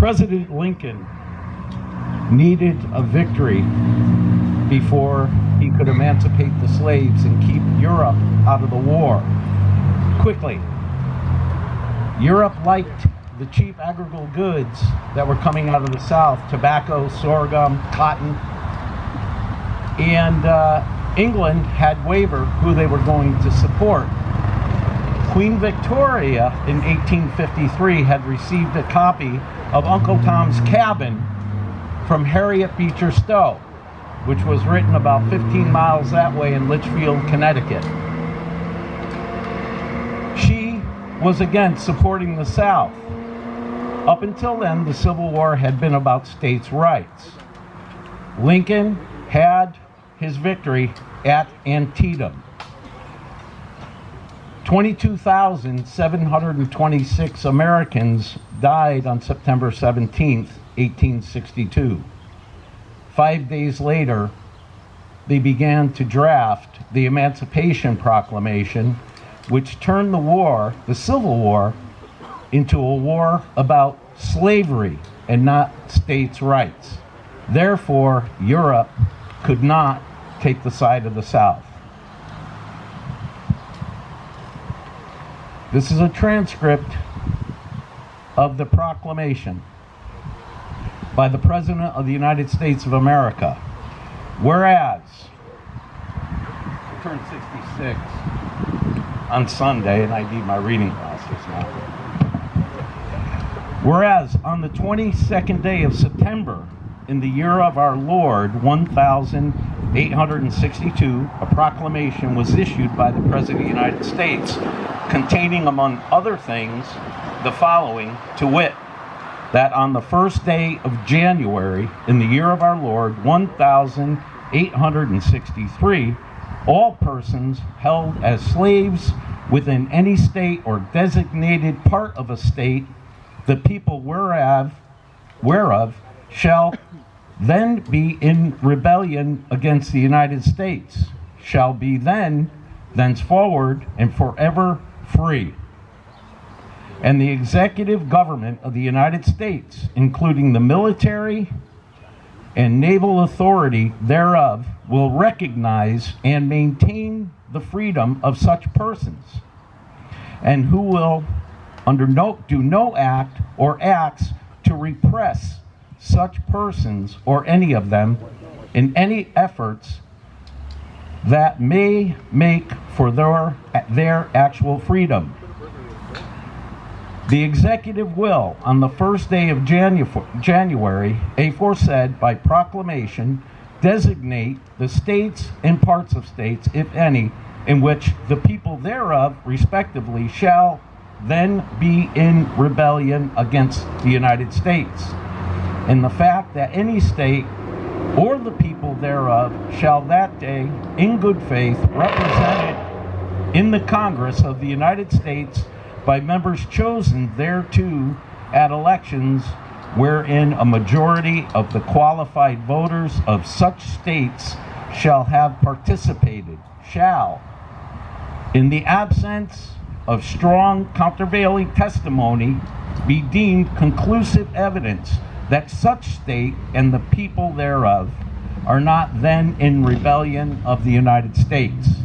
President Lincoln needed a victory before he could emancipate the slaves and keep Europe out of the war quickly. Europe liked the cheap agricultural goods that were coming out of the South: tobacco, sorghum, cotton. And England had wavered who they were going to support. Queen Victoria in 1853 had received a copy of Uncle Tom's Cabin from Harriet Beecher Stowe, which was written about 15 miles that way in Litchfield, Connecticut. She was against supporting the South. Up until then, the Civil War had been about states' rights. Lincoln had his victory at Antietam. 22,726 Americans died on September 17th, 1862. 5 days later, they began to draft the Emancipation Proclamation, which turned the Civil War, into a war about slavery and not states' rights. Therefore, Europe could not take the side of the South. This is a transcript of the proclamation by the President of the United States of America. Whereas, I turned 66 on Sunday, and I need my reading glasses now. Whereas, on the 22nd day of September, in the year of our Lord, 1862, a proclamation was issued by the President of the United States containing, among other things, the following, to wit, that on the first day of January, in the year of our Lord, 1863, all persons held as slaves within any state or designated part of a state, the people whereof shall then be in rebellion against the United States, shall be thenceforward and forever free. And the executive government of the United States, including the military and naval authority thereof, will recognize and maintain the freedom of such persons, and who will do no act or acts to repress such persons or any of them in any efforts that may make for their actual freedom. The executive will, on the first day of January, aforesaid by proclamation, designate the states and parts of states, if any, in which the people thereof, respectively, shall then be in rebellion against the United States. And the fact that any state or the people thereof shall that day, in good faith, represented in the Congress of the United States by members chosen thereto at elections wherein a majority of the qualified voters of such states shall have participated, shall, in the absence of strong countervailing testimony, be deemed conclusive evidence that such state and the people thereof are not then in rebellion of the United States.